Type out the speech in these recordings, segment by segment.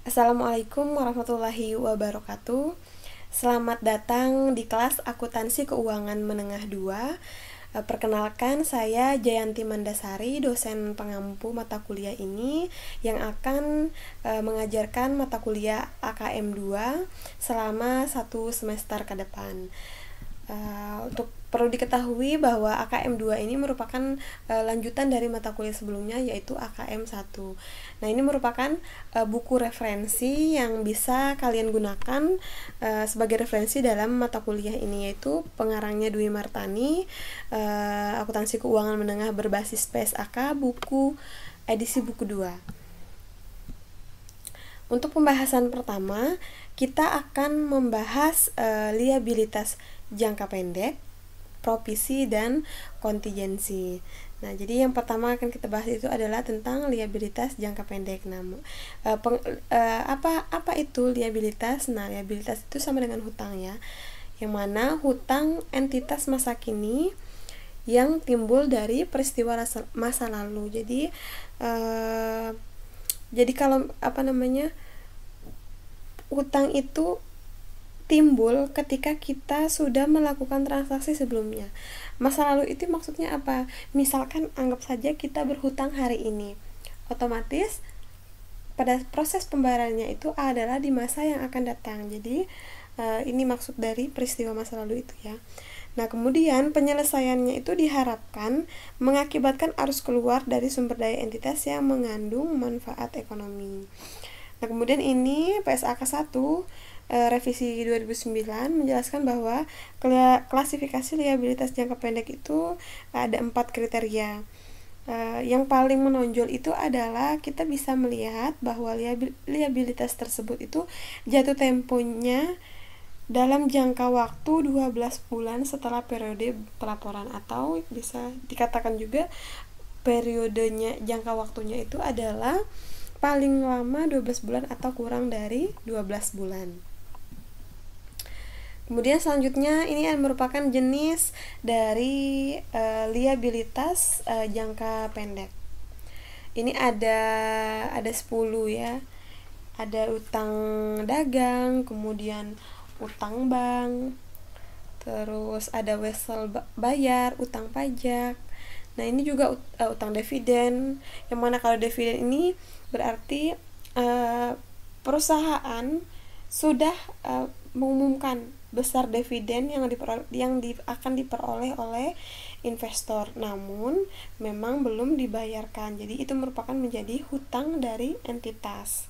Assalamualaikum warahmatullahi wabarakatuh. Selamat datang di kelas Akuntansi Keuangan Menengah 2. Perkenalkan, saya Jayanti Mandasari, dosen pengampu mata kuliah ini yang akan mengajarkan mata kuliah AKM 2 selama 1 semester ke depan. Untuk perlu diketahui bahwa AKM 2 ini merupakan lanjutan dari mata kuliah sebelumnya, yaitu AKM 1. Nah, ini merupakan buku referensi yang bisa kalian gunakan sebagai referensi dalam mata kuliah ini, yaitu pengarangnya Dwi Martani, Akuntansi Keuangan Menengah berbasis PSAK, edisi buku 2. Untuk pembahasan pertama, kita akan membahas liabilitas jangka pendek, provisi, dan kontingensi. Nah, jadi yang pertama akan kita bahas itu adalah tentang liabilitas jangka pendek. Apa itu liabilitas? Nah, liabilitas itu sama dengan hutang ya. Yang mana hutang entitas masa kini yang timbul dari peristiwa masa lalu. Jadi kalau hutang itu timbul ketika kita sudah melakukan transaksi sebelumnya. Masa lalu itu maksudnya apa? Misalkan anggap saja kita berhutang hari ini. Otomatis pada proses pembayarannya itu adalah di masa yang akan datang. Jadi ini maksud dari peristiwa masa lalu itu ya. Nah, kemudian penyelesaiannya itu diharapkan mengakibatkan arus keluar dari sumber daya entitas yang mengandung manfaat ekonomi. Nah, kemudian ini PSAK 1 revisi 2009 menjelaskan bahwa klasifikasi liabilitas jangka pendek itu ada 4 kriteria. Yang paling menonjol itu adalah kita bisa melihat bahwa liabilitas tersebut itu jatuh temponya dalam jangka waktu 12 bulan setelah periode pelaporan, atau bisa dikatakan juga periodenya, jangka waktunya itu adalah paling lama 12 bulan atau kurang dari 12 bulan. Kemudian selanjutnya ini merupakan jenis dari liabilitas jangka pendek. Ini ada 10 ya. Ada utang dagang, kemudian utang bank, terus ada wesel bayar, utang pajak. Nah, ini juga utang dividen. Yang mana kalau dividen ini berarti perusahaan sudah mengumumkan besar dividen yang akan diperoleh oleh investor, namun memang belum dibayarkan. Jadi itu merupakan menjadi hutang dari entitas.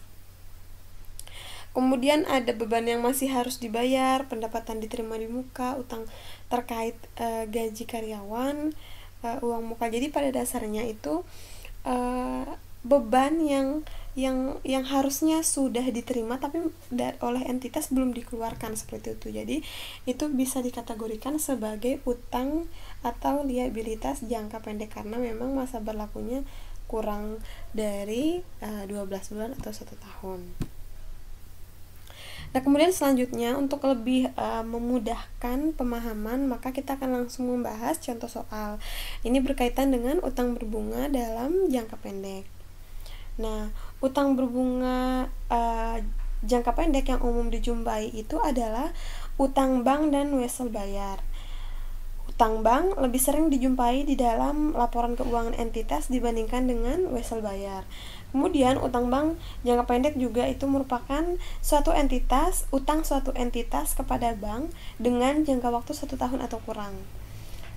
Kemudian ada beban yang masih harus dibayar, pendapatan diterima di muka, utang terkait gaji karyawan, uang muka. Jadi pada dasarnya itu beban yang harusnya sudah diterima tapi oleh entitas belum dikeluarkan, seperti itu. Jadi itu bisa dikategorikan sebagai utang atau liabilitas jangka pendek karena memang masa berlakunya kurang dari 12 bulan atau 1 tahun. Nah, kemudian selanjutnya untuk lebih memudahkan pemahaman, maka kita akan langsung membahas contoh soal. Ini berkaitan dengan utang berbunga dalam jangka pendek. Nah, utang berbunga jangka pendek yang umum dijumpai itu adalah utang bank dan wesel bayar. Utang bank lebih sering dijumpai di dalam laporan keuangan entitas dibandingkan dengan wesel bayar. Kemudian utang bank jangka pendek juga itu merupakan utang suatu entitas kepada bank dengan jangka waktu 1 tahun atau kurang.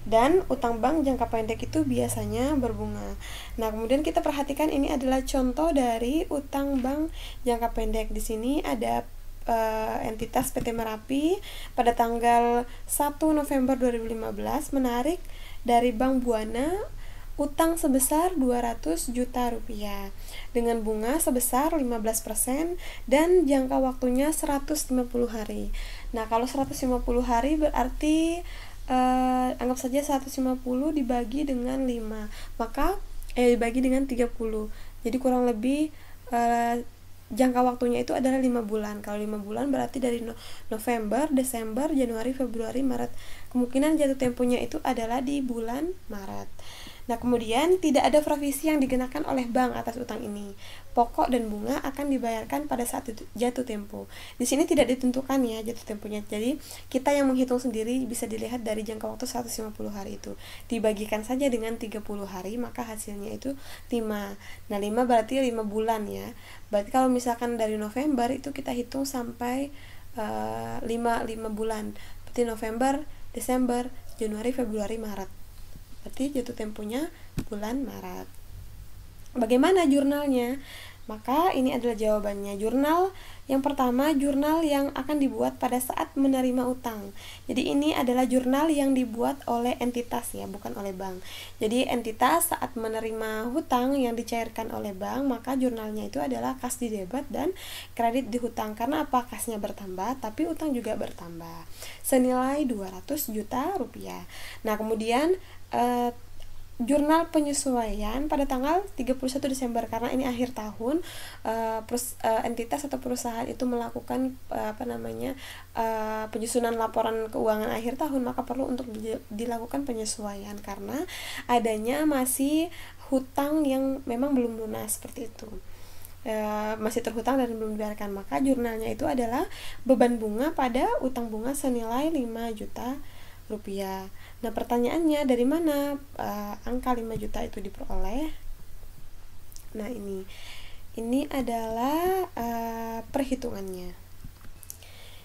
Dan utang bank jangka pendek itu biasanya berbunga. Nah, kemudian kita perhatikan ini adalah contoh dari utang bank jangka pendek. Di sini ada entitas PT Merapi pada tanggal 1 November 2015 menarik dari Bank Buana utang sebesar 200 juta rupiah dengan bunga sebesar 15% dan jangka waktunya 150 hari. Nah, kalau 150 hari berarti anggap saja 150 dibagi dengan 5, maka dibagi dengan 30. Jadi kurang lebih jangka waktunya itu adalah 5 bulan. Kalau 5 bulan berarti dari November, Desember, Januari, Februari, Maret. Kemungkinan jatuh temponya itu adalah di bulan Maret. Nah, kemudian tidak ada provisi yang dikenakan oleh bank atas utang ini. Pokok dan bunga akan dibayarkan pada saat jatuh tempo. Di sini tidak ditentukan ya jatuh temponya. Jadi, kita yang menghitung sendiri bisa dilihat dari jangka waktu 150 hari itu. Dibagikan saja dengan 30 hari, maka hasilnya itu 5. Nah, 5 berarti 5 bulan ya. Berarti kalau misalkan dari November itu kita hitung sampai 5 bulan. Berarti November, Desember, Januari, Februari, Maret. Berarti jatuh temponya bulan Maret. Bagaimana jurnalnya? Maka ini adalah jawabannya. Jurnal yang pertama, jurnal yang akan dibuat pada saat menerima utang. Jadi ini adalah jurnal yang dibuat oleh entitas ya, bukan oleh bank. Jadi entitas saat menerima hutang yang dicairkan oleh bank, maka jurnalnya itu adalah kas di debit dan kredit di hutang. Karena apa? Kasnya bertambah, tapi utang juga bertambah. Senilai 200 juta rupiah. Nah, kemudian jurnal penyesuaian pada tanggal 31 Desember karena ini akhir tahun, entitas atau perusahaan itu melakukan penyusunan laporan keuangan akhir tahun, maka perlu untuk dilakukan penyesuaian karena adanya masih hutang yang memang belum lunas seperti itu. Masih terhutang dan belum dibayarkan, maka jurnalnya itu adalah beban bunga pada utang bunga senilai 5 juta rupiah. Nah, pertanyaannya dari mana angka 5 juta itu diperoleh? Nah, ini adalah perhitungannya.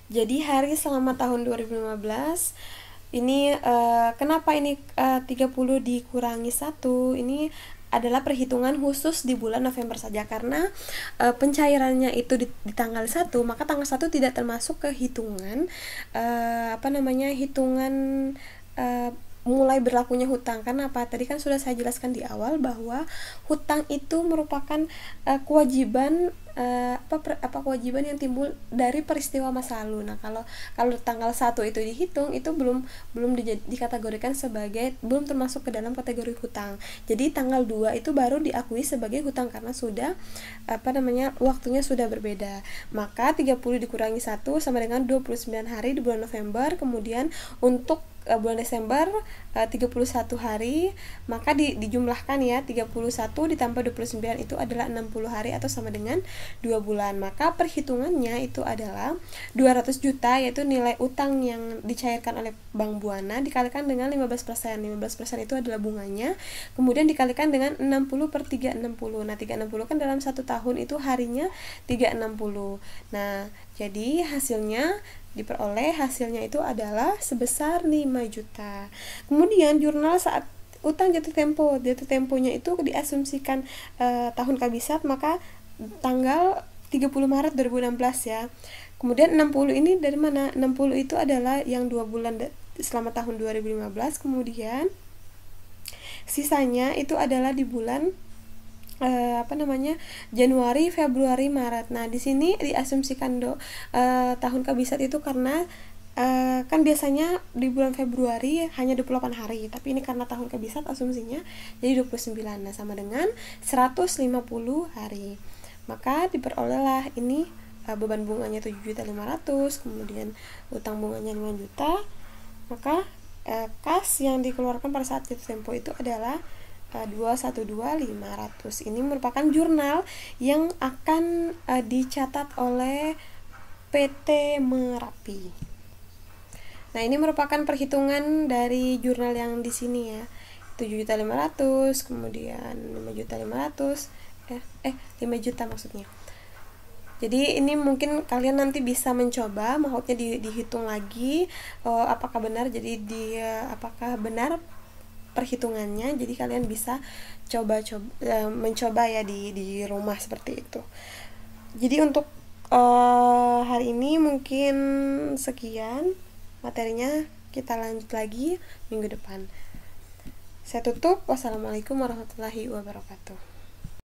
Jadi hari selama tahun 2015 ini kenapa ini 30 dikurangi 1? Ini adalah perhitungan khusus di bulan November saja karena pencairannya itu di tanggal 1, maka tanggal 1 tidak termasuk ke hitungan hitungan mulai berlakunya hutang. Karena apa? Tadi kan sudah saya jelaskan di awal bahwa hutang itu merupakan kewajiban kewajiban yang timbul dari peristiwa masa lalu. Nah, kalau tanggal 1 itu dihitung, itu belum dikategorikan sebagai, belum termasuk ke dalam kategori hutang. Jadi tanggal 2 itu baru diakui sebagai hutang karena sudah waktunya sudah berbeda. Maka 30 dikurangi 1 sama dengan 29 hari di bulan November. Kemudian untuk bulan Desember 31 hari, maka dijumlahkan ya, 31 ditambah 29 itu adalah 60 hari atau sama dengan 2 bulan. Maka perhitungannya itu adalah 200 juta yaitu nilai utang yang dicairkan oleh Bank Buana dikalikan dengan 15%. 15% itu adalah bunganya, kemudian dikalikan dengan 60 per 360. Nah, 360 kan dalam 1 tahun itu harinya 360. Nah, jadi hasilnya itu adalah sebesar 5 juta. Kemudian jurnal saat utang jatuh temponya itu diasumsikan tahun kabisat, maka tanggal 30 Maret 2016 ya. Kemudian 60 ini dari mana? 60 itu adalah yang 2 bulan selama tahun 2015, kemudian sisanya itu adalah di bulan Januari, Februari, Maret. Nah, di sini diasumsikan tahun kabisat itu karena kan biasanya di bulan Februari hanya 28 hari, tapi ini karena tahun kabisat asumsinya jadi 29. Nah, sama dengan 150 hari. Maka diperolehlah ini beban bunganya 7.500.000, kemudian utang bunganya 5 juta. Maka kas yang dikeluarkan pada saat jatuh tempo itu adalah 212.500. Ini merupakan jurnal yang akan dicatat oleh PT Merapi. Nah, ini merupakan perhitungan dari jurnal yang di sini ya. 7.500.000, kemudian 5.500.000, 5 juta maksudnya. Jadi ini mungkin kalian nanti bisa mencoba, maksudnya dihitung lagi apakah benar. Jadi apakah benar perhitungannya, jadi kalian bisa mencoba ya di rumah seperti itu. Jadi untuk hari ini mungkin sekian materinya, kita lanjut lagi minggu depan. Saya tutup. Wassalamualaikum warahmatullahi wabarakatuh.